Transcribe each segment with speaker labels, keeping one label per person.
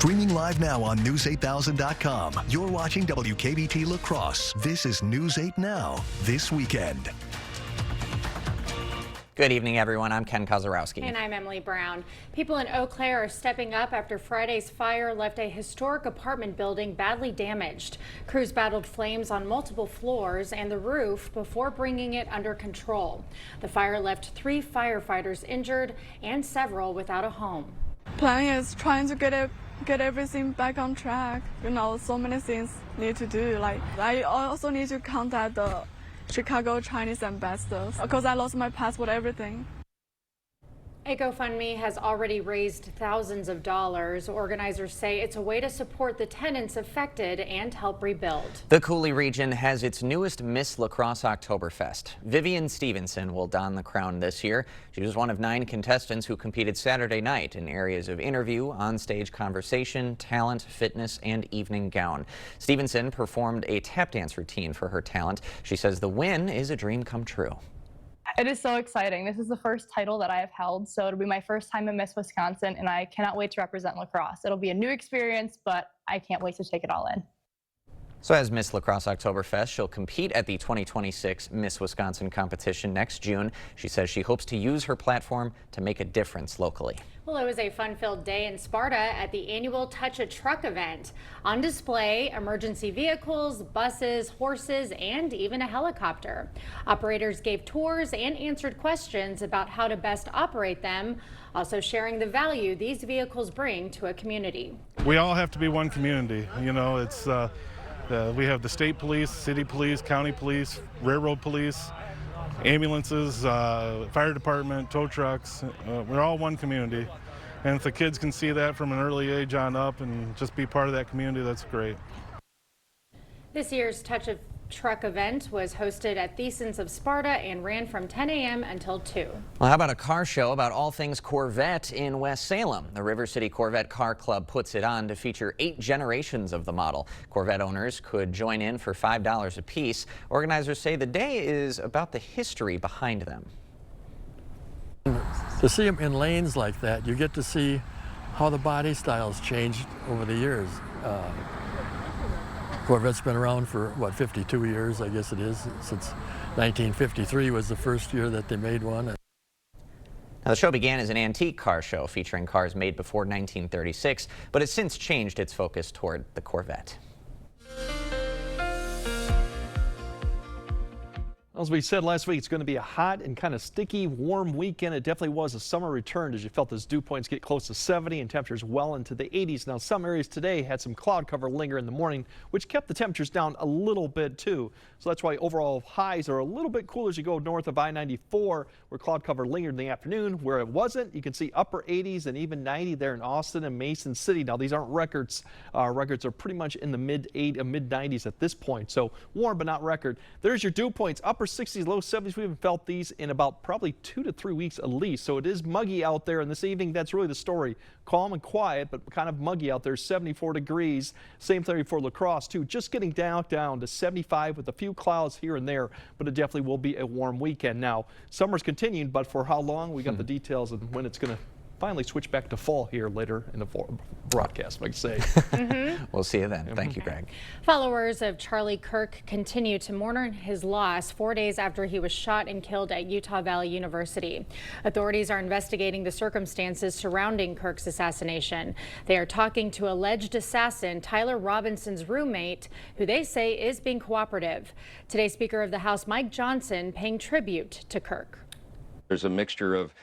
Speaker 1: Streaming live now on News8000.com. You're watching WKBT La Crosse. This is News 8 Now, this weekend.
Speaker 2: Good evening, everyone. I'm Ken Kozarowski.
Speaker 3: And I'm Emily Brown. People in Eau Claire are stepping up after Friday's fire left a historic apartment building badly damaged. Crews battled flames on multiple floors and the roof before bringing it under control. The fire left 3 firefighters injured and several without a home.
Speaker 4: Plan is trying to get everything back on track. You know, so many things need to do. Like, I also need to contact the Chicago Chinese ambassadors because I lost my passport, everything.
Speaker 3: A GoFundMe has already raised thousands of dollars. Organizers say it's a way to support the tenants affected and help rebuild.
Speaker 2: The Coulee region has its newest Miss La Crosse Oktoberfest. Vivian Stevenson will don the crown this year. She was one of 9 contestants who competed Saturday night in areas of interview, on-stage conversation, talent, fitness, and evening gown. Stevenson performed a tap dance routine for her talent. She says the win is a dream come true.
Speaker 5: It is so exciting. This is the first title that I have held, so it'll be my first time at Miss Wisconsin, and I cannot wait to represent La Crosse. It'll be a new experience, but I can't wait to take it all in.
Speaker 2: So as Miss La Crosse Oktoberfest, she'll compete at the 2026 Miss Wisconsin competition next June. She says she hopes to use her platform to make a difference locally.
Speaker 3: Well, it was a fun-filled day in Sparta at the annual Touch a Truck event. On display, emergency vehicles, buses, horses, and even a helicopter. Operators gave tours and answered questions about how to best operate them, also sharing the value these vehicles bring to a community.
Speaker 6: We all have to be one community. You know, it's we have the state police, city police, county police, railroad police, ambulances, fire department, tow trucks. We're all one community. And if the kids can see that from an early age on up and just be part of that community, that's great.
Speaker 3: This year's Touch a Truck event was hosted at Thiessen's of Sparta and ran from 10 a.m. until 2.
Speaker 2: Well, how about a car show about all things Corvette in West Salem? The River City Corvette Car Club puts it on to feature 8 generations of the model. Corvette owners could join in for $5 a piece. Organizers say the day is about the history behind them.
Speaker 7: To see them in lanes like that, you get to see how the body styles changed over the years. Corvette's been around for, what, 52 years, I guess it is, since 1953 was the first year that they made one.
Speaker 2: Now, the show began as an antique car show featuring cars made before 1936, but has since changed its focus toward the Corvette.
Speaker 8: As we said last week, it's going to be a hot and kind of sticky, warm weekend. It definitely was a summer return as you felt those dew points get close to 70 and temperatures well into the 80s. Now, some areas today had some cloud cover linger in the morning, which kept the temperatures down a little bit too. So that's why overall highs are a little bit cooler as you go north of I-94, where cloud cover lingered in the afternoon. Where it wasn't, you can see upper 80s and even 90 there in Austin and Mason City. Now, these aren't records. Records are pretty much in the mid 90s at this point. So warm, but not record. There's your dew points. Upper 60s, low 70s. We haven't felt these in about probably 2 to 3 weeks at least. So it is muggy out there. And this evening, that's really the story. Calm and quiet, but kind of muggy out there. 74 degrees. Same thing for La Crosse too. Just getting down to 75 with a few clouds here and there. But it definitely will be a warm weekend. Now, summer's continuing, but for how long? We got the details and when it's going to finally switch back to fall here later in the broadcast, like I say.
Speaker 2: We'll see you then. Thank you, Greg.
Speaker 3: Followers of Charlie Kirk continue to mourn his loss 4 days after he was shot and killed at Utah Valley University. Authorities are investigating the circumstances surrounding Kirk's assassination. They are talking to alleged assassin Tyler Robinson's roommate, who they say is being cooperative. Today, Speaker of the House Mike Johnson paying tribute to Kirk.
Speaker 9: There's a mixture of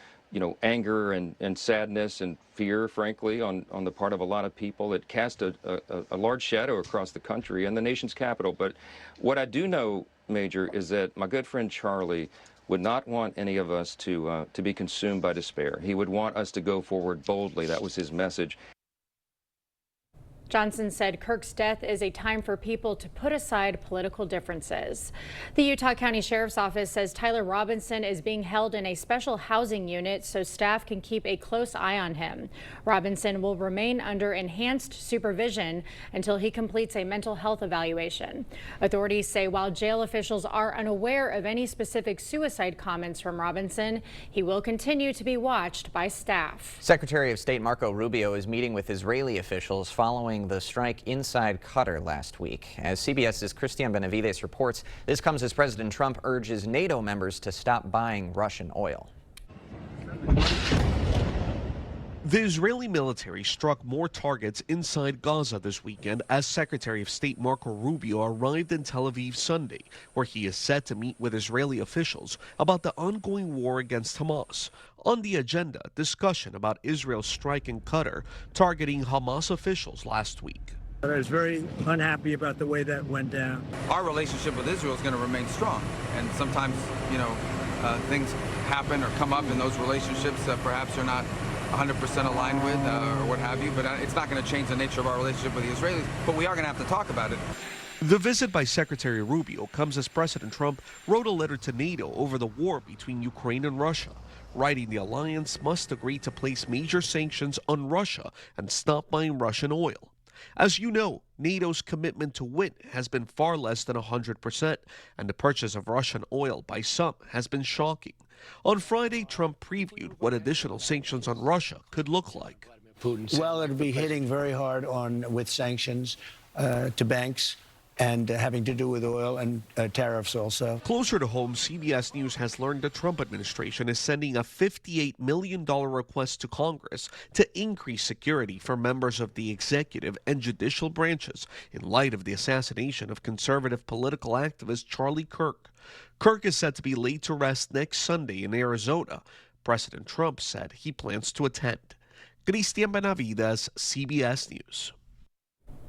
Speaker 9: anger and sadness and fear, frankly, on the part of a lot of people. It cast a large shadow across the country and the nation's capital. But what I do know, Major, is that my good friend Charlie would not want any of us to be consumed by despair. He would want us to go forward boldly. That was his message.
Speaker 3: Johnson said Kirk's death is a time for people to put aside political differences. The Utah County Sheriff's Office says Tyler Robinson is being held in a special housing unit so staff can keep a close eye on him. Robinson will remain under enhanced supervision until he completes a mental health evaluation. Authorities say while jail officials are unaware of any specific suicide comments from Robinson, he will continue to be watched by staff.
Speaker 2: Secretary of State Marco Rubio is meeting with Israeli officials following the strike inside Qatar last week. As CBS's Christian Benavides reports, this comes as President Trump urges NATO members to stop buying Russian oil.
Speaker 10: The Israeli military struck more targets inside Gaza this weekend as Secretary of State Marco Rubio arrived in Tel Aviv Sunday, where he is set to meet with Israeli officials about the ongoing war against Hamas. On the agenda, discussion about Israel's strike in Qatar targeting Hamas officials last week.
Speaker 11: I was very unhappy about the way that went down.
Speaker 12: Our relationship with Israel is going to remain strong, and sometimes, things happen or come up in those relationships that perhaps you're not 100% aligned with or what have you, but it's not going to change the nature of our relationship with the Israelis, but we are going to have to talk about it.
Speaker 10: The visit by Secretary Rubio comes as President Trump wrote a letter to NATO over the war between Ukraine and Russia, writing the alliance must agree to place major sanctions on Russia and stop buying Russian oil. As you know, NATO's commitment to win has been far less than 100%, and the purchase of Russian oil by some has been shocking. On Friday, Trump previewed what additional sanctions on Russia could look like.
Speaker 11: Well, it'll be hitting very hard with sanctions to banks and having to do with oil and tariffs also.
Speaker 10: Closer to home, CBS News has learned the Trump administration is sending a $58 million request to Congress to increase security for members of the executive and judicial branches in light of the assassination of conservative political activist Charlie Kirk. Kirk is set to be laid to rest next Sunday in Arizona. President Trump said he plans to attend. Christian Benavides, CBS News.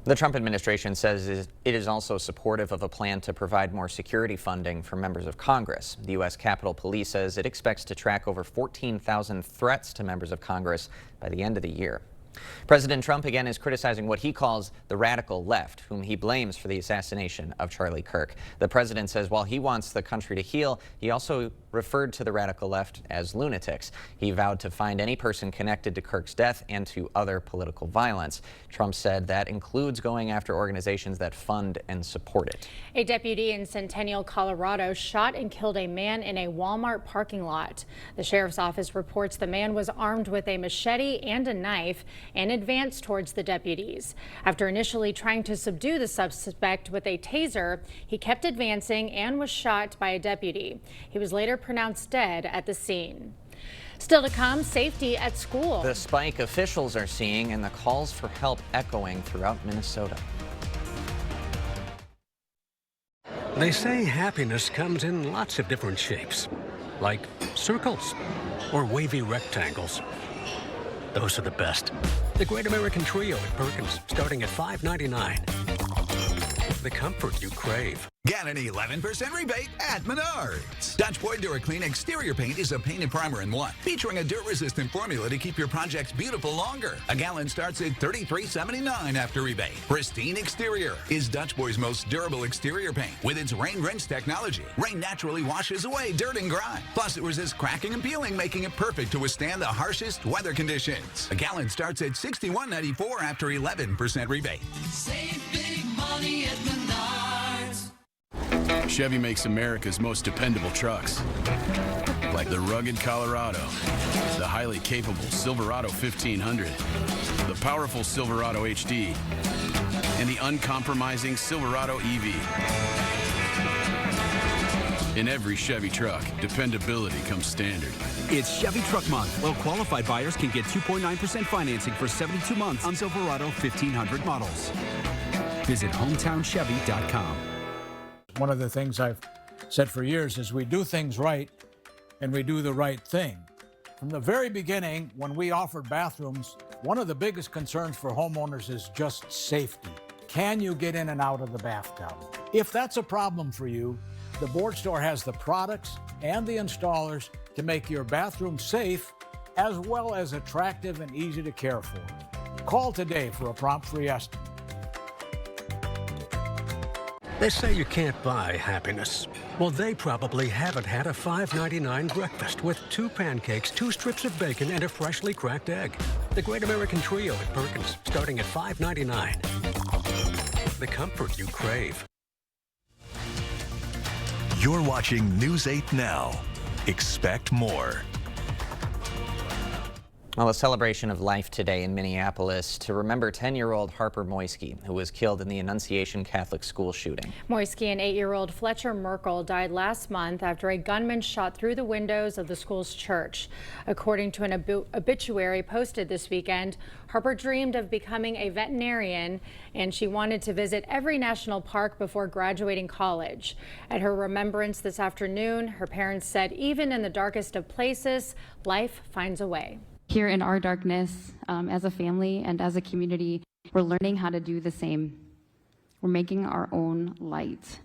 Speaker 2: The Trump administration says it is also supportive of a plan to provide more security funding for members of Congress. The U.S. Capitol Police says it expects to track over 14,000 threats to members of Congress by the end of the year. President Trump again is criticizing what he calls the radical left, whom he blames for the assassination of Charlie Kirk. The president says while he wants the country to heal, he also referred to the radical left as lunatics. He vowed to find any person connected to Kirk's death and to other political violence. Trump said that includes going after organizations that fund and support it.
Speaker 3: A deputy in Centennial, Colorado shot and killed a man in a Walmart parking lot. The sheriff's office reports the man was armed with a machete and a knife and advanced towards the deputies. After initially trying to subdue the suspect with a taser, he kept advancing and was shot by a deputy. He was later pronounced dead at the scene. Still to come, safety at school.
Speaker 2: The spike officials are seeing and the calls for help echoing throughout Minnesota.
Speaker 13: They say happiness comes in lots of different shapes, like circles or wavy rectangles. Those are the best. The Great American Trio at Perkins, starting at $5.99. The comfort you crave.
Speaker 14: Get an 11% rebate at Menards. Dutch Boy DuraClean Exterior Paint is a paint and primer in one, featuring a dirt-resistant formula to keep your projects beautiful longer. A gallon starts at $33.79 after rebate. Pristine Exterior is Dutch Boy's most durable exterior paint. With its Rain Rinse technology, rain naturally washes away dirt and grime. Plus, it resists cracking and peeling, making it perfect to withstand the harshest weather conditions. A gallon starts at $61.94 after 11% rebate.
Speaker 15: Save big money at Menards.
Speaker 16: Chevy makes America's most dependable trucks, like the rugged Colorado, the highly capable Silverado 1500, the powerful Silverado HD, and the uncompromising Silverado EV. In every Chevy truck, dependability comes standard.
Speaker 17: It's Chevy Truck Month. Well-qualified buyers can get 2.9% financing for 72 months on Silverado 1500 models. Visit HometownChevy.com.
Speaker 18: One of the things I've said for years is we do things right and we do the right thing. From the very beginning, when we offered bathrooms, one of the biggest concerns for homeowners is just safety. Can you get in and out of the bathtub? If that's a problem for you, the Board Store has the products and the installers to make your bathroom safe as well as attractive and easy to care for. Call today for a prompt free estimate.
Speaker 13: They say you can't buy happiness. Well, they probably haven't had a $5.99 breakfast with 2 pancakes, 2 strips of bacon, and a freshly cracked egg. The Great American Trio at Perkins, starting at $5.99. The comfort you crave.
Speaker 1: You're watching News 8 Now. Expect more.
Speaker 2: Well, a celebration of life today in Minneapolis to remember 10-year-old Harper Moisky, who was killed in the Annunciation Catholic School shooting.
Speaker 3: Moisky and 8-year-old Fletcher Merkel died last month after a gunman shot through the windows of the school's church. According to an obituary posted this weekend, Harper dreamed of becoming a veterinarian, and she wanted to visit every national park before graduating college. At her remembrance this afternoon, her parents said, even in the darkest of places, life finds a way.
Speaker 19: Here in our darkness, as a family and as a community, we're learning how to do the same. We're making our own light.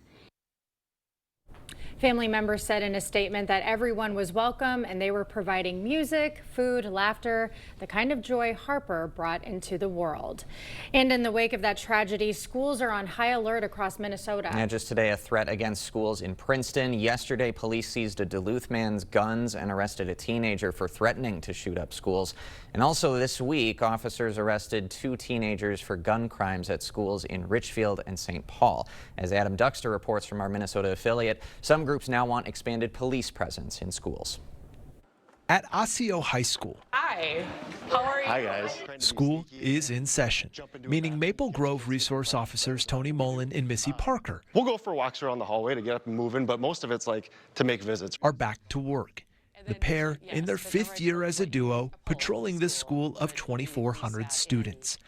Speaker 3: Family members said in a statement that everyone was welcome and they were providing music, food, laughter, the kind of joy Harper brought into the world. And in the wake of that tragedy, schools are on high alert across Minnesota.
Speaker 2: And just today, a threat against schools in Princeton. Yesterday, police seized a Duluth man's guns and arrested a teenager for threatening to shoot up schools. And also this week, officers arrested 2 teenagers for gun crimes at schools in Richfield and St. Paul. As Adam Duxter reports from our Minnesota affiliate, some groups now want expanded police presence in schools.
Speaker 20: At Osseo High School.
Speaker 21: Hi, how are you?
Speaker 20: Hi, guys. School is in session, meaning Maple Grove resource officers Tony Mullen and Missy Parker.
Speaker 22: We'll go for walks around the hallway to get up and moving, but most of it's like to make visits.
Speaker 20: Are back to work. The pair, in their 5th year as a duo, patrolling this school of 2,400 students.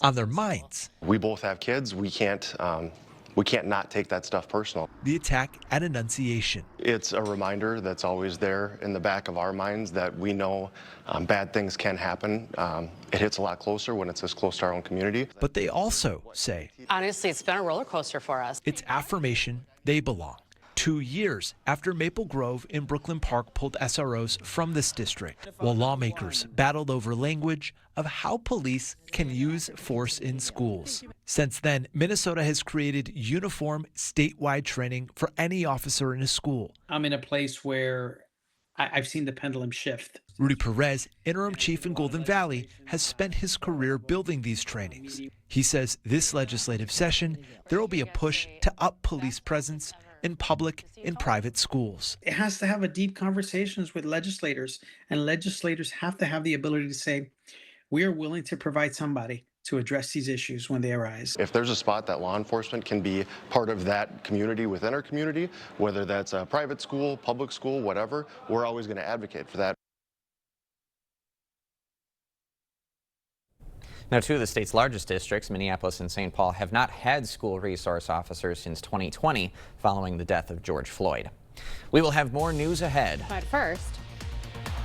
Speaker 20: On their minds,
Speaker 22: we both have kids. We can't not take that stuff personal.
Speaker 20: The attack at Annunciation.
Speaker 22: It's a reminder that's always there in the back of our minds that we know bad things can happen. It hits a lot closer when it's this close to our own community.
Speaker 20: But they also say,
Speaker 21: honestly, it's been a roller coaster for us.
Speaker 20: It's affirmation they belong. 2 years after Maple Grove in Brooklyn Park pulled SROs from this district, while lawmakers battled over language of how police can use force in schools. Since then, Minnesota has created uniform statewide training for any officer in a school.
Speaker 23: I'm in a place where I've seen the pendulum shift.
Speaker 20: Rudy Perez, interim chief in Golden Valley, has spent his career building these trainings. He says this legislative session, there will be a push to up police presence in public and private schools.
Speaker 23: It has to have a deep conversations with legislators, and legislators have to have the ability to say, we are willing to provide somebody to address these issues when they arise.
Speaker 22: If there's a spot that law enforcement can be part of that community within our community, whether that's a private school, public school, whatever, we're always going to advocate for that.
Speaker 2: Now, 2 of the state's largest districts, Minneapolis and St. Paul, have not had school resource officers since 2020 following the death of George Floyd. We will have more news ahead.
Speaker 3: But first,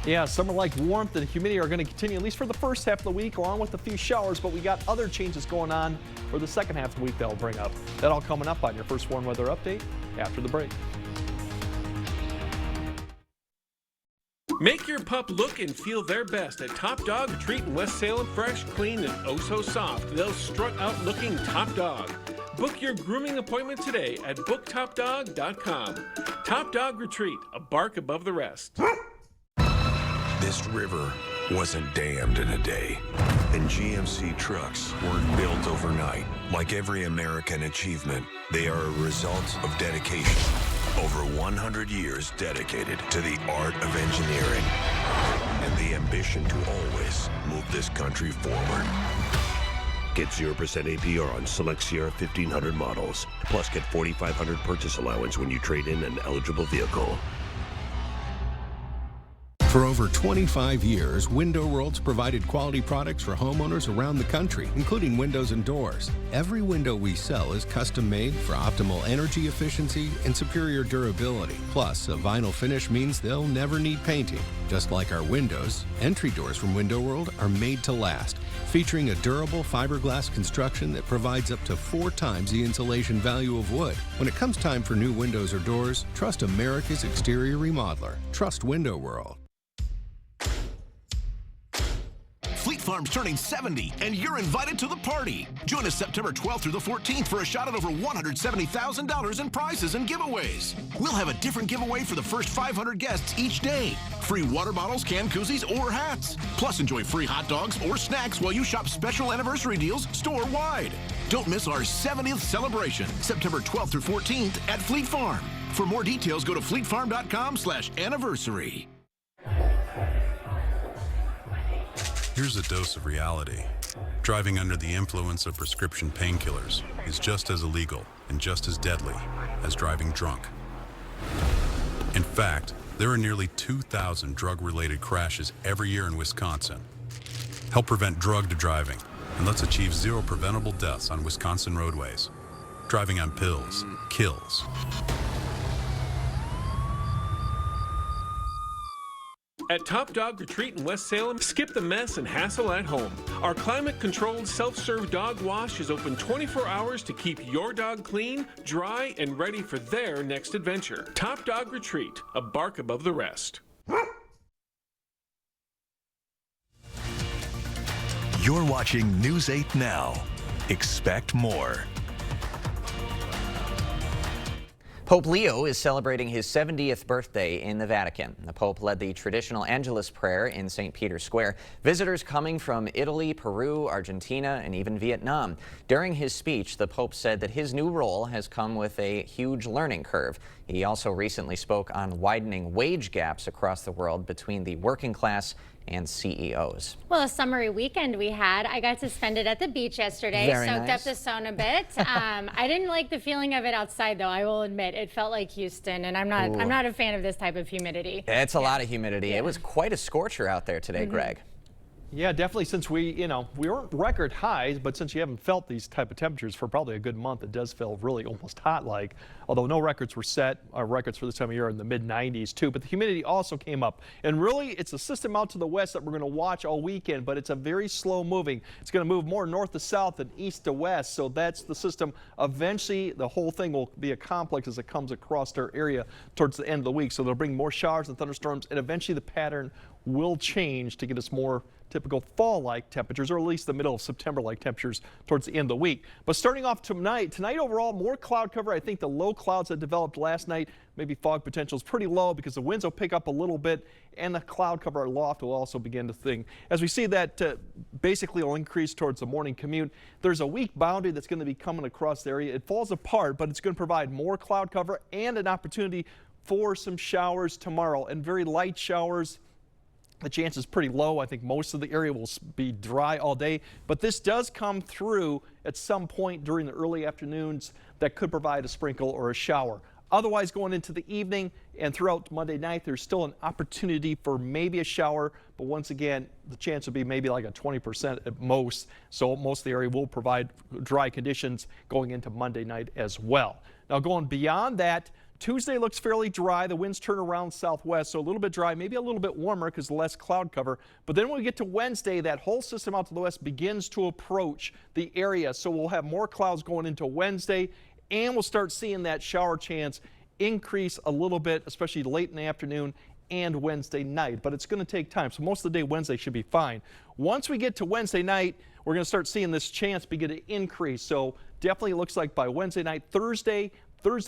Speaker 8: yeah, summer-like warmth and humidity are going to continue at least for the first half of the week, along with a few showers, but we got other changes going on for the second half of the week that'll bring up. That all coming up on your First Warn Weather Update after the break.
Speaker 10: Make your pup look and feel their best at Top Dog Treat in West Salem. Fresh, clean, and oh so soft. They'll strut out looking top dog. Book your grooming appointment today at booktopdog.com. Top Dog Retreat, a bark above the rest.
Speaker 24: This river wasn't dammed in a day, and GMC trucks weren't built overnight. Like every American achievement, they are a result of dedication. Over 100 years dedicated to the art of engineering and the ambition to always move this country forward. Get 0% APR on select Sierra 1500 models. Plus, get $4,500 purchase allowance when you trade in an eligible vehicle.
Speaker 25: For over 25 years, Window World's provided quality products for homeowners around the country, including windows and doors. Every window we sell is custom made for optimal energy efficiency and superior durability. Plus, a vinyl finish means they'll never need painting. Just like our windows, entry doors from Window World are made to last, featuring a durable fiberglass construction that provides up to 4 times the insulation value of wood. When it comes time for new windows or doors, trust America's exterior remodeler. Trust Window World.
Speaker 1: Fleet
Speaker 4: Farm's turning 70, and you're invited to the party. Join us September 12th through the 14th for a shot at over $170,000 in prizes and giveaways. We'll have a different giveaway for the first 500 guests each day. Free water bottles, canned koozies, or hats. Plus, enjoy free hot dogs or snacks while you shop special anniversary deals store-wide. Don't miss our 70th celebration, September 12th through 14th at Fleet Farm. For more details, go to fleetfarm.com/anniversary.
Speaker 5: Here's a dose of reality. Driving under the influence of prescription painkillers is just as illegal and just as deadly as driving drunk. In fact, there are nearly 2,000 drug-related crashes every year in Wisconsin. Help prevent drugged driving, and let's achieve 0 preventable deaths on Wisconsin roadways. Driving on pills kills.
Speaker 10: At Top Dog Retreat in West Salem, skip the mess and hassle at home. Our climate-controlled self-serve dog wash is open 24 hours to keep your dog clean, dry, and ready for their next adventure. Top Dog Retreat, a bark above the rest.
Speaker 1: You're watching News 8 Now. Expect more.
Speaker 2: Pope Leo is celebrating his 70th birthday in the Vatican. The Pope led the traditional Angelus prayer in St. Peter's Square. Visitors coming from Italy, Peru, Argentina, and even Vietnam. During his speech, the Pope said that his new role has come with a huge learning curve. He also recently spoke on widening wage gaps across the world between the working class and CEOs.
Speaker 3: Well, a summery weekend we had. I got to spend it at the beach yesterday.
Speaker 2: Very
Speaker 3: Soaked
Speaker 2: nice.
Speaker 3: up the sun a bit. I didn't like the feeling of it outside, though. I will admit it felt like Houston, and I'm not a fan of this type of humidity.
Speaker 2: It's a lot of humidity. It was quite a scorcher out there today, Greg.
Speaker 8: Yeah, definitely. Since we weren't record highs, but since you haven't felt these type of temperatures for probably a good month, it does feel really almost hot-like. Although no records were set, our records for this time of year are in the mid-90s too. But the humidity also came up, and really, it's a system out to the west that we're going to watch all weekend. But it's a very slow moving. It's going to move more north to south than east to west. So that's the system. Eventually, the whole thing will be a complex as it comes across our area towards the end of the week. So they'll bring more showers and thunderstorms, and eventually the pattern will change to get us more typical fall-like temperatures, or at least the middle of September-like temperatures towards the end of the week. But starting off tonight overall, more cloud cover. I think the low clouds that developed last night, maybe fog potential is pretty low because the winds will pick up a little bit, and the cloud cover aloft will also begin to thin. As we see that basically will increase towards the morning commute. There's a weak boundary that's going to be coming across the area. It falls apart, but it's going to provide more cloud cover and an opportunity for some showers tomorrow, and very light showers. The chance is pretty low. I think most of the area will be dry all day, but this does come through at some point during the early afternoons that could provide a sprinkle or a shower. Otherwise, going into the evening and throughout Monday night, there's still an opportunity for maybe a shower, but once again, the chance would be maybe like a 20% at most, so most of the area will provide dry conditions going into Monday night as well. Now, going beyond that, Tuesday looks fairly dry. The winds turn around southwest, so a little bit dry, maybe a little bit warmer because less cloud cover. But then when we get to Wednesday, that whole system out to the west begins to approach the area. So we'll have more clouds going into Wednesday, and we'll start seeing that shower chance increase a little bit, especially late in the afternoon and Wednesday night. But it's going to take time. So most of the day Wednesday should be fine. Once we get to Wednesday night, we're going to start seeing this chance begin to increase. So definitely looks like by Wednesday night, Thursday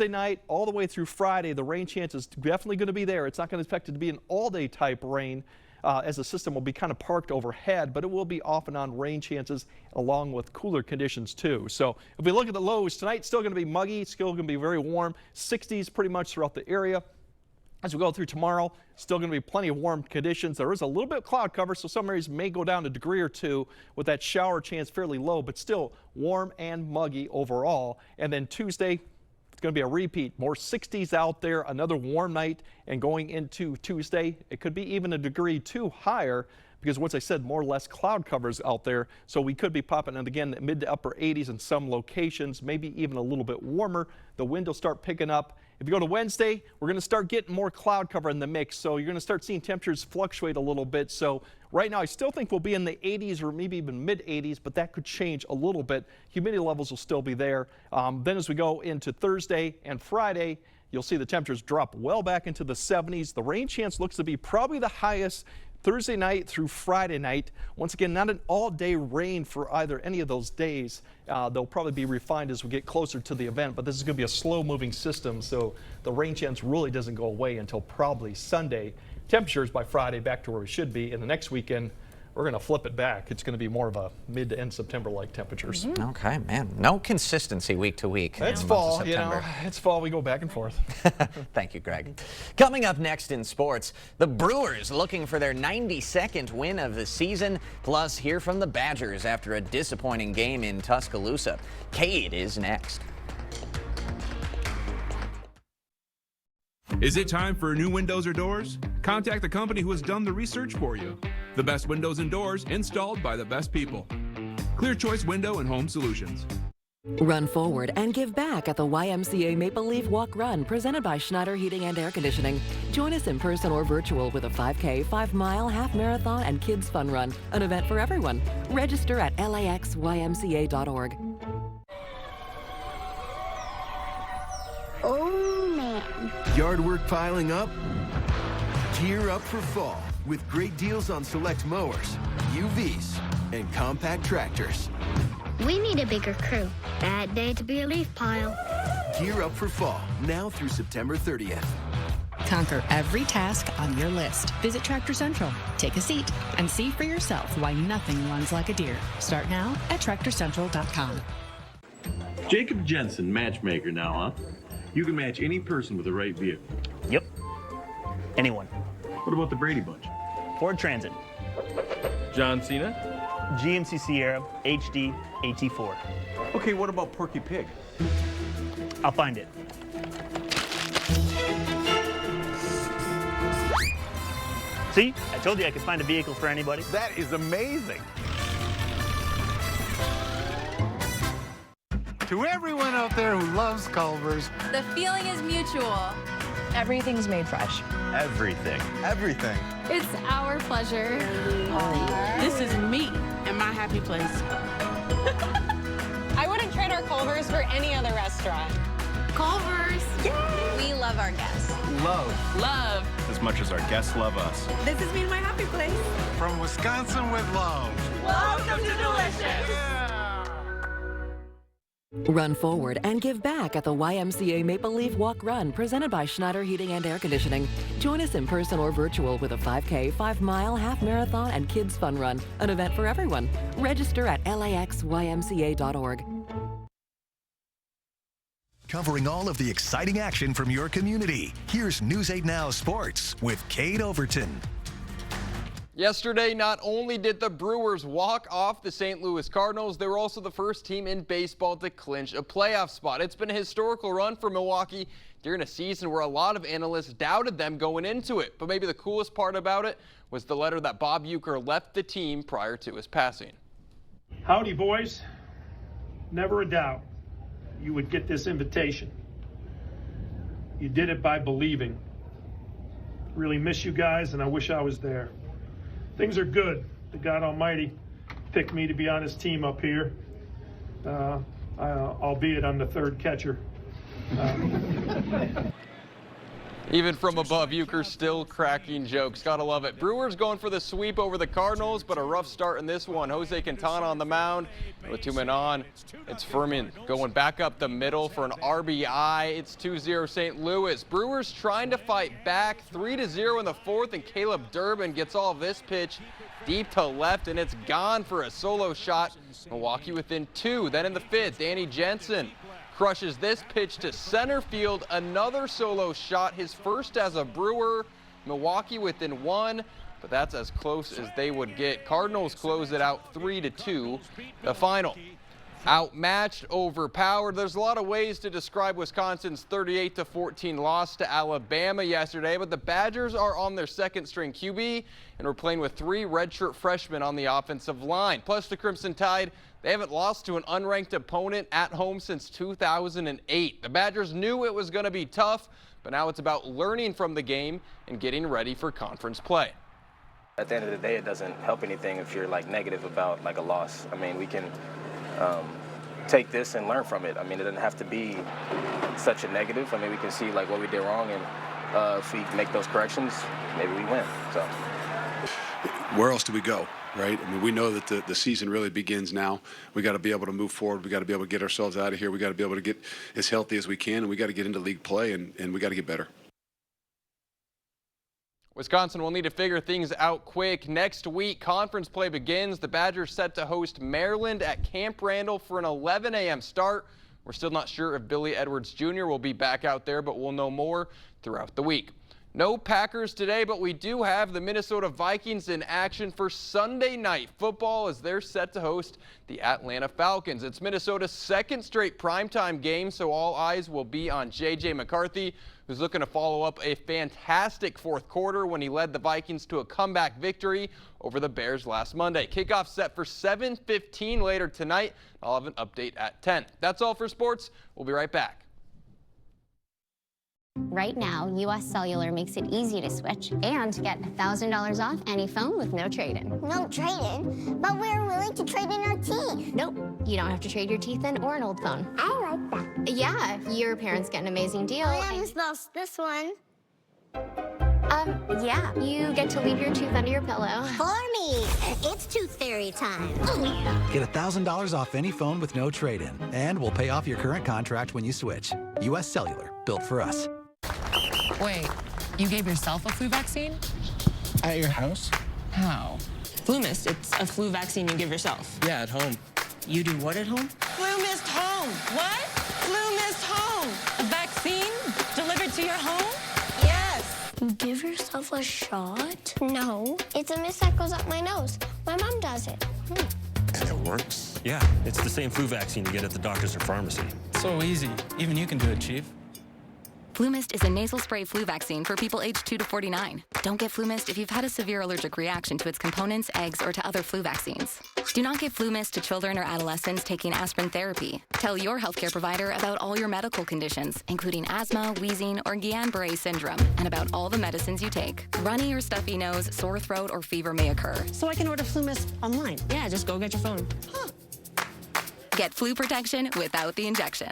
Speaker 8: night, all the way through Friday, the rain chance is definitely going to be there. It's not going to expect it to be an all-day type rain as the system will be kind of parked overhead, but it will be off and on rain chances along with cooler conditions too. So if we look at the lows tonight, it's still going to be muggy, still going to be very warm, 60s pretty much throughout the area. As we go through tomorrow, still going to be plenty of warm conditions. There is a little bit of cloud cover, so some areas may go down a degree or two with that shower chance fairly low, but still warm and muggy overall. And then Tuesday, it's going to be a repeat. More 60s out there, another warm night, and going into Tuesday, it could be even a degree too higher because once I said more or less cloud covers out there, so we could be popping in again mid to upper 80s in some locations, maybe even a little bit warmer. The wind will start picking up. If you go to Wednesday, we're going to start getting more cloud cover in the mix, so you're going to start seeing temperatures fluctuate a little bit. So right now, I still think we'll be in the 80s or maybe even mid 80s, but that could change a little bit. Humidity levels will still be there. Then as we go into Thursday and Friday, you'll see the temperatures drop well back into the 70s. The rain chance looks to be probably the highest Thursday night through Friday night. Once again, not an all-day rain for either any of those days. They'll probably be refined as we get closer to the event, but this is going to be a slow-moving system, so the rain chance really doesn't go away until probably Sunday. Temperatures by Friday back to where we should be, and the next weekend we're going to flip it back. It's going to be more of a mid to end September-like temperatures.
Speaker 2: Okay, man. No consistency week to week.
Speaker 8: It's fall, you know. It's fall. We go back and forth.
Speaker 2: Thank you, Greg. Coming up next in sports, the Brewers looking for their 92nd win of the season, plus hear from the Badgers after a disappointing game in Tuscaloosa. Cade is next.
Speaker 6: Is it time for new windows or doors? Contact the company who has done the research for you. The best windows and doors installed by the best people. Clear Choice Window and Home Solutions.
Speaker 7: Run forward and give back at the YMCA Maple Leaf Walk Run presented by Schneider Heating and Air Conditioning. Join us in person or virtual with a 5K, 5-mile, half marathon, and kids fun run, an event for everyone. Register at laxymca.org.
Speaker 9: Oh man. Yard work piling up? Gear up for fall with great deals on select mowers, UVs, and compact tractors.
Speaker 11: We need a bigger crew. Bad day to be a leaf pile.
Speaker 9: Gear up for fall, now through September 30th.
Speaker 12: Conquer every task on your list. Visit Tractor Central, take a seat, and see for yourself why nothing runs like a deer. Start now at TractorCentral.com.
Speaker 26: Jacob Jensen, matchmaker now, huh? You can match any person with the right vehicle.
Speaker 27: Yep. Anyone.
Speaker 26: What about the Brady Bunch?
Speaker 27: Ford Transit.
Speaker 26: John Cena?
Speaker 27: GMC Sierra HD AT4.
Speaker 26: Okay, what about Porky Pig?
Speaker 27: I'll find it. See? I told you I could find a vehicle for anybody.
Speaker 26: That is amazing.
Speaker 28: To everyone out there who loves Culver's,
Speaker 29: the feeling is mutual. Everything's made fresh.
Speaker 26: Everything. Everything.
Speaker 29: It's our pleasure.
Speaker 30: This is me and my happy place.
Speaker 21: I wouldn't trade our Culver's for any other restaurant.
Speaker 29: Culver's.
Speaker 21: Yay! We love our guests.
Speaker 28: Love.
Speaker 26: As much as our guests love us.
Speaker 29: This is me and my happy place.
Speaker 28: From Wisconsin with love.
Speaker 29: Welcome to Delicious.
Speaker 7: Run forward and give back at the YMCA Maple Leaf Walk Run presented by Schneider Heating and Air Conditioning. Join us in person or virtual with a 5K, 5-mile, half marathon, and kids fun run, an event for everyone. Register at laxymca.org.
Speaker 1: Covering all of the exciting action from your community. Here's News 8 Now Sports with Cade Overton.
Speaker 31: Yesterday, not only did the Brewers walk off the St. Louis Cardinals, they were also the first team in baseball to clinch a playoff spot. It's been a historical run for Milwaukee during a season where a lot of analysts doubted them going into it. But maybe the coolest part about it was the letter that Bob Uecker left the team prior to his passing.
Speaker 32: Howdy, boys. Never a doubt you would get this invitation. You did it by believing. Really miss you guys, and I wish I was there. Things are good. The God Almighty picked me to be on his team up here, albeit I'm the third catcher.
Speaker 31: Even from above, Uecker still cracking jokes. Gotta love it. Brewers going for the sweep over the Cardinals, but a rough start in this one. Jose Quintana on the mound with 2 men on. It's Furman going back up the middle for an RBI. It's 2-0 St. Louis. Brewers trying to fight back, 3-0 in the fourth, and Caleb Durbin gets all of this pitch deep to left, and it's gone for a solo shot. Milwaukee within 2. Then in the fifth, Danny Jensen crushes this pitch to center field. Another solo shot, his first as a Brewer. Milwaukee within 1, but that's as close as they would get. Cardinals close it out 3-2. The final. Outmatched, overpowered. There's a lot of ways to describe Wisconsin's 38-14 loss to Alabama yesterday, but the Badgers are on their second-string QB, and we're playing with 3 redshirt freshmen on the offensive line. Plus, the Crimson Tide, they haven't lost to an unranked opponent at home since 2008. The Badgers knew it was going to be tough, but now it's about learning from the game and getting ready for conference play.
Speaker 33: At the end of the day, it doesn't help anything if you're negative about a loss. I mean, we can take this and learn from it. I mean, it doesn't have to be such a negative. I mean, we can see what we did wrong, and if we make those corrections, maybe we win. So.
Speaker 4: where else do we go, right? I mean, we know that the season really begins now. We got to be able to move forward. We got to be able to get ourselves out of here. We got to be able to get as healthy as we can, and we got to get into league play, and we got to get better.
Speaker 31: Wisconsin will need to figure things out quick. Next week, conference play begins. The Badgers set to host Maryland at Camp Randall for an 11 a.m. start. We're still not sure if Billy Edwards Jr. will be back out there, but we'll know more throughout the week. No Packers today, but we do have the Minnesota Vikings in action for Sunday night football as they're set to host the Atlanta Falcons. It's Minnesota's second straight primetime game, so all eyes will be on J.J. McCarthy, who's looking to follow up a fantastic fourth quarter when he led the Vikings to a comeback victory over the Bears last Monday. Kickoff set for 7:15 later tonight. I'll have an update at 10. That's all for sports. We'll be right back.
Speaker 11: Right now, U.S. Cellular makes it easy to switch and to get $1,000 off any phone with no trade-in.
Speaker 13: No trade-in? But we're willing to trade in our teeth.
Speaker 11: Nope, you don't have to trade your teeth in or an old phone.
Speaker 13: I like that.
Speaker 11: Yeah, your parents get an amazing deal.
Speaker 13: I almost lost this one.
Speaker 11: Yeah, you get to leave your tooth under your pillow.
Speaker 13: For me, it's tooth fairy time.
Speaker 14: Get $1,000 off any phone with no trade-in, and we'll pay off your current contract when you switch. U.S. Cellular, built for us.
Speaker 15: Wait, you gave yourself a flu vaccine?
Speaker 16: At your house?
Speaker 15: How?
Speaker 17: FluMist, it's a flu vaccine you give yourself.
Speaker 16: Yeah, at home.
Speaker 17: You do what at home? FluMist Home. What? FluMist Home. A vaccine delivered to your home? Yes.
Speaker 13: You give yourself a shot? No, it's a mist that goes up my nose. My mom does it.
Speaker 18: And it works? Yeah, it's the same flu vaccine you get at the doctor's or pharmacy.
Speaker 16: So easy. Even you can do it, Chief.
Speaker 19: FluMist is a nasal spray flu vaccine for people aged 2 to 49. Don't get FluMist if you've had a severe allergic reaction to its components, eggs, or to other flu vaccines. Do not give FluMist to children or adolescents taking aspirin therapy. Tell your healthcare provider about all your medical conditions, including asthma, wheezing, or Guillain-Barré syndrome, and about all the medicines you take. Runny or stuffy nose, sore throat, or fever may occur.
Speaker 17: So I can order FluMist online. Yeah, just go get your phone.
Speaker 19: Get flu protection without the injection.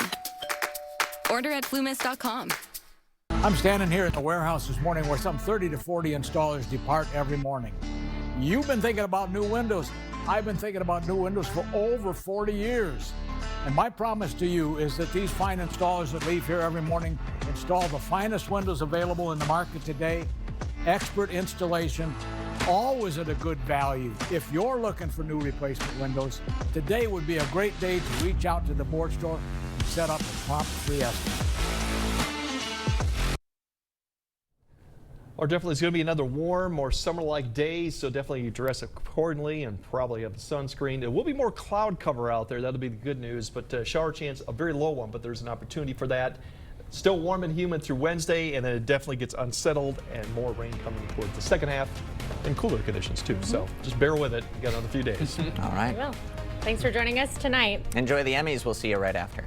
Speaker 19: Order at flumist.com.
Speaker 20: I'm standing here at the warehouse this morning where some 30 to 40 installers depart every morning. You've been thinking about new windows. I've been thinking about new windows for over 40 years. And my promise to you is that these fine installers that leave here every morning install the finest windows available in the market today, expert installation, always at a good value. If you're looking for new replacement windows, today would be a great day to reach out to the board store and set up a prompt free estimate.
Speaker 8: Or definitely it's going to be another warm, more summer-like day, so definitely dress accordingly and probably have the sunscreen. It will be more cloud cover out there. That'll be the good news, but shower chance, a very low one, but there's an opportunity for that. Still warm and humid through Wednesday, and then it definitely gets unsettled and more rain coming towards the second half and cooler conditions too. So just bear with it. You got another few days.
Speaker 2: All right.
Speaker 3: Well, thanks for joining us tonight.
Speaker 2: Enjoy the Emmys. We'll see you right after.